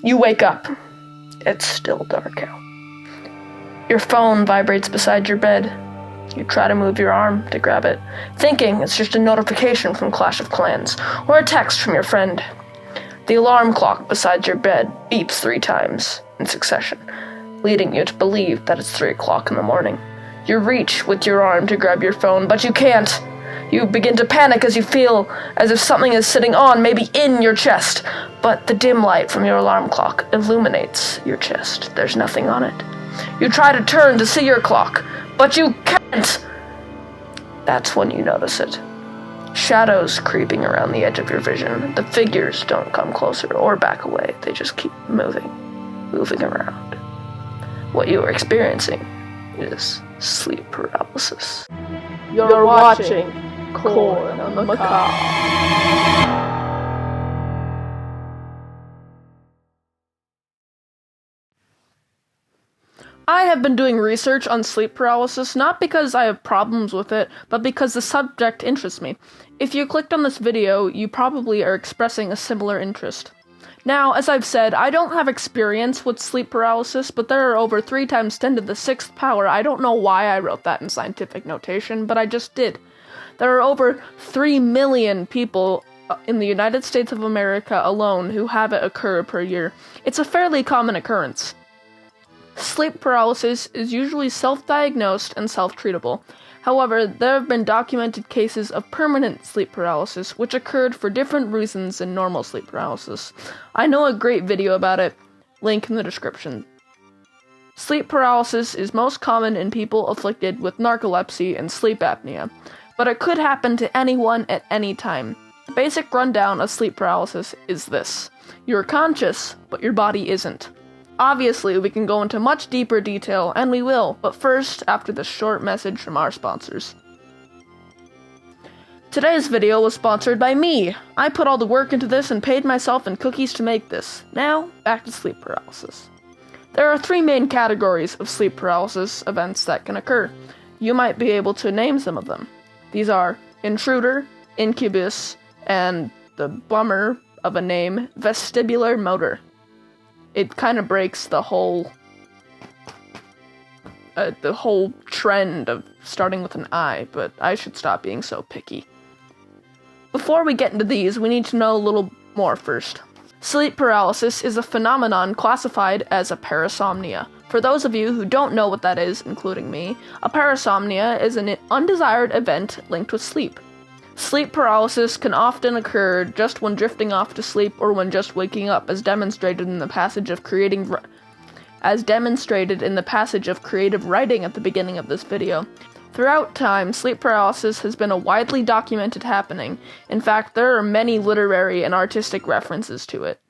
You wake up. It's still dark out. Your phone vibrates beside your bed. You try to move your arm to grab it, thinking it's just a notification from Clash of Clans or a text from your friend. The alarm clock beside your bed beeps 3 times in succession, leading you to believe that it's 3 o'clock in the morning. You reach with your arm to grab your phone, but you can't. You begin to panic as you feel as if something is sitting on, maybe in your chest, but the dim light from your alarm clock illuminates your chest. There's nothing on it. You try to turn to see your clock, but you can't. That's when you notice it. Shadows creeping around the edge of your vision. The figures don't come closer or back away. They just keep moving around. What you are experiencing is sleep paralysis. You're watching Corn on the Cob. I have been doing research on sleep paralysis not because I have problems with it, but because the subject interests me. If you clicked on this video, you probably are expressing a similar interest. Now, as I've said, I don't have experience with sleep paralysis, but there are over 3 times 10 to the 6th power. I don't know why I wrote that in scientific notation, but I just did. There are over 3 million people in the United States of America alone who have it occur per year. It's a fairly common occurrence. Sleep paralysis is usually self-diagnosed and self-treatable. However, there have been documented cases of permanent sleep paralysis, which occurred for different reasons than normal sleep paralysis. I know a great video about it, link in the description. Sleep paralysis is most common in people afflicted with narcolepsy and sleep apnea, but it could happen to anyone at any time. The basic rundown of sleep paralysis is this. You're conscious, but your body isn't. Obviously, we can go into much deeper detail, and we will, but first, after this short message from our sponsors. Today's video was sponsored by me. I put all the work into this and paid myself in cookies to make this. Now, back to sleep paralysis. There are 3 main categories of sleep paralysis events that can occur. You might be able to name some of them. These are intruder, incubus, and the bummer of a name, vestibular motor. It kind of breaks the whole trend of starting with an I, but I should stop being so picky. Before we get into these, we need to know a little more first. Sleep paralysis is a phenomenon classified as a parasomnia. For those of you who don't know what that is, including me, a parasomnia is an undesired event linked with sleep. Sleep paralysis can often occur just when drifting off to sleep or when just waking up, as demonstrated in the passage of creative writing at the beginning of this video. Throughout time, sleep paralysis has been a widely documented happening. In fact, there are many literary and artistic references to it.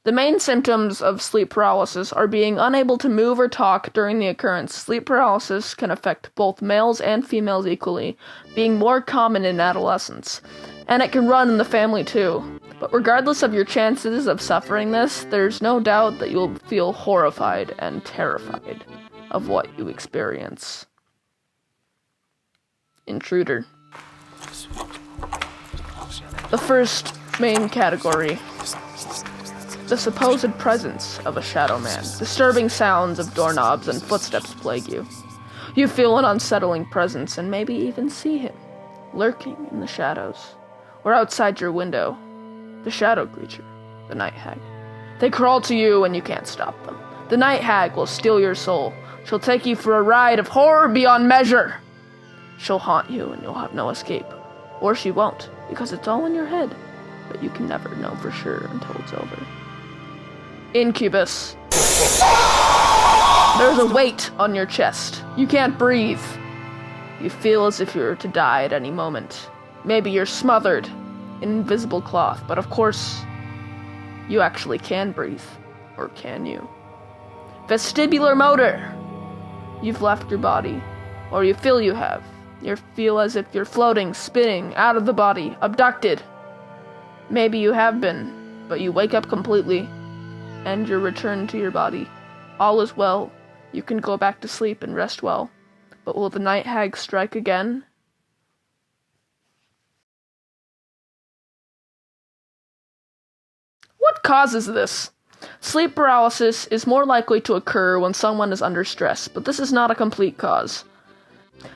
The main symptoms of sleep paralysis are being unable to move or talk during the occurrence. Sleep paralysis can affect both males and females equally, being more common in adolescence. And it can run in the family too. But regardless of your chances of suffering this, there's no doubt that you'll feel horrified and terrified of what you experience. Intruder. The first main category. The supposed presence of a shadow man. Disturbing sounds of doorknobs and footsteps plague you. You feel an unsettling presence and maybe even see him, lurking in the shadows, or outside your window. The shadow creature, the night hag. They crawl to you and you can't stop them. The night hag will steal your soul. She'll take you for a ride of horror beyond measure. She'll haunt you and you'll have no escape. Or she won't, because it's all in your head. But you can never know for sure until it's over. Incubus. There's a weight on your chest. You can't breathe. You feel as if you're to die at any moment. Maybe you're smothered in invisible cloth, but of course, you actually can breathe. Or can you? Vestibular motor. You've left your body, or you feel you have. You feel as if you're floating, spinning, out of the body, abducted. Maybe you have been, but you wake up completely, and you're returned to your body. All is well. You can go back to sleep and rest well. But will the night hag strike again? What causes this? Sleep paralysis is more likely to occur when someone is under stress, but this is not a complete cause.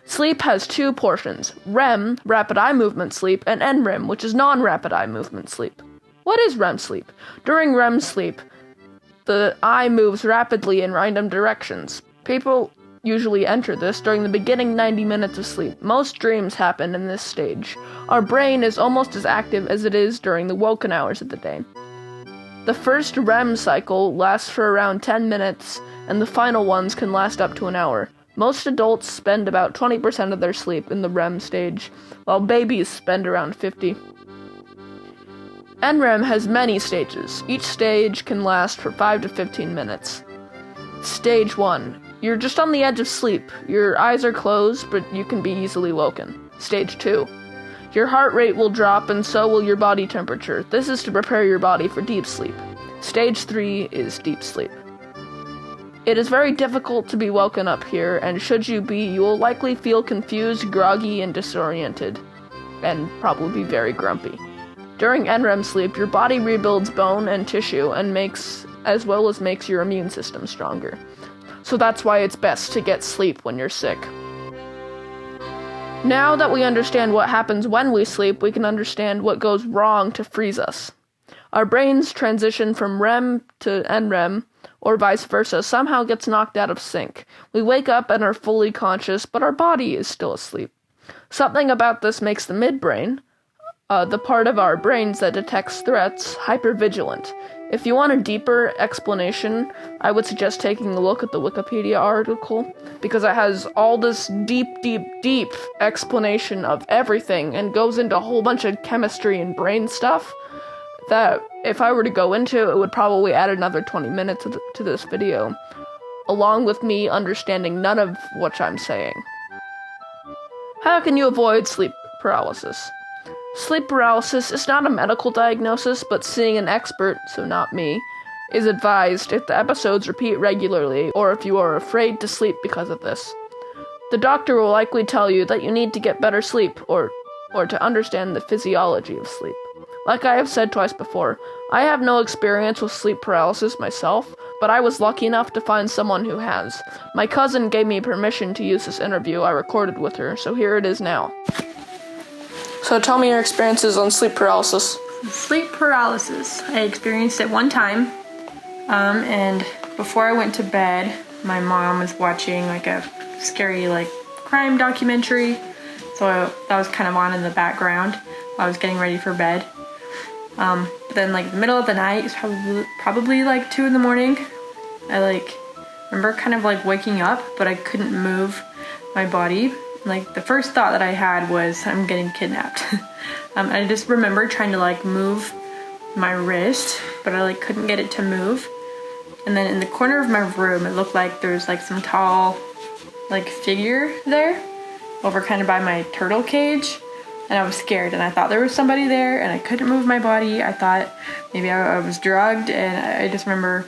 Sleep has two portions: REM, rapid eye movement sleep, and NREM, which is non-rapid eye movement sleep. What is REM sleep? During REM sleep, the eye moves rapidly in random directions. People usually enter this during the beginning 90 minutes of sleep. Most dreams happen in this stage. Our brain is almost as active as it is during the woken hours of the day. The first REM cycle lasts for around 10 minutes, and the final ones can last up to an hour. Most adults spend about 20% of their sleep in the REM stage, while babies spend around 50%. NREM has many stages. Each stage can last for 5 to 15 minutes. Stage 1. You're just on the edge of sleep. Your eyes are closed, but you can be easily woken. Stage 2. Your heart rate will drop, and so will your body temperature. This is to prepare your body for deep sleep. Stage 3 is deep sleep. It is very difficult to be woken up here, and should you be, you will likely feel confused, groggy, and disoriented, and probably be very grumpy. During NREM sleep, your body rebuilds bone and tissue, and makes your immune system stronger. So that's why it's best to get sleep when you're sick. Now that we understand what happens when we sleep, we can understand what goes wrong to freeze us. Our brains transition from REM to NREM, or vice versa, somehow gets knocked out of sync. We wake up and are fully conscious, but our body is still asleep. Something about this makes the midbrain, the part of our brains that detects threats, hypervigilant. If you want a deeper explanation, I would suggest taking a look at the Wikipedia article, because it has all this deep explanation of everything, and goes into a whole bunch of chemistry and brain stuff that, if I were to go into, it would probably add another 20 minutes to this video, along with me understanding none of what I'm saying. How can you avoid sleep paralysis? Sleep paralysis is not a medical diagnosis, but seeing an expert, so not me, is advised if the episodes repeat regularly or if you are afraid to sleep because of this. The doctor will likely tell you that you need to get better sleep or to understand the physiology of sleep. Like I have said twice before, I have no experience with sleep paralysis myself, but I was lucky enough to find someone who has. My cousin gave me permission to use this interview I recorded with her, so here it is now. So tell me your experiences on sleep paralysis. Sleep paralysis. I experienced it one time, and before I went to bed, my mom was watching like a scary crime documentary, so that was kind of on in the background while I was getting ready for bed. But then the middle of the night, it's probably 2 in the morning, I remember kind of waking up, but I couldn't move my body. The first thought that I had was, I'm getting kidnapped. I just remember trying to move my wrist, but I couldn't get it to move. And then in the corner of my room, it looked like there's some tall figure there, over kind of by my turtle cage. And I was scared, and I thought there was somebody there, and I couldn't move my body. I thought maybe I was drugged, and I just remember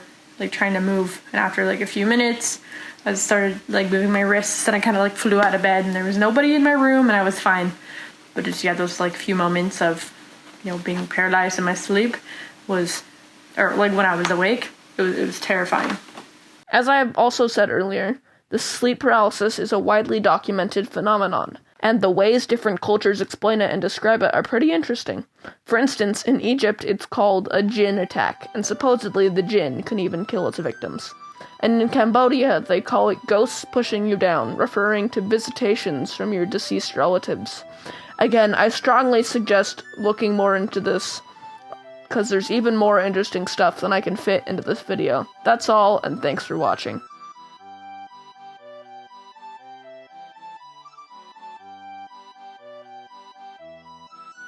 trying to move. And after a few minutes, I started moving my wrists, and I kind of flew out of bed, and there was nobody in my room, and I was fine. But just those few moments of being paralyzed in my sleep when I was awake, it was terrifying. As I have also said earlier, the sleep paralysis is a widely documented phenomenon, and the ways different cultures explain it and describe it are pretty interesting. For instance, in Egypt, it's called a jinn attack, and supposedly the jinn can even kill its victims. And in Cambodia, they call it ghosts pushing you down, referring to visitations from your deceased relatives. Again, I strongly suggest looking more into this, because there's even more interesting stuff than I can fit into this video. That's all, and thanks for watching.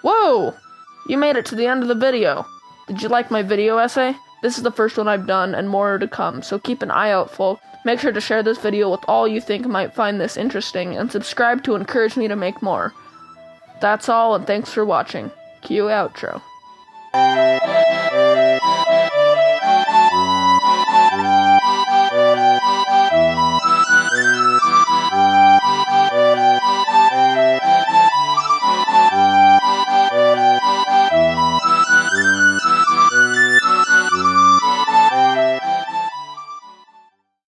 Whoa! You made it to the end of the video. Did you like my video essay? This is the first one I've done, and more are to come, so keep an eye out, folks. Make sure to share this video with all you think might find this interesting, and subscribe to encourage me to make more. That's all, and thanks for watching. Cue outro.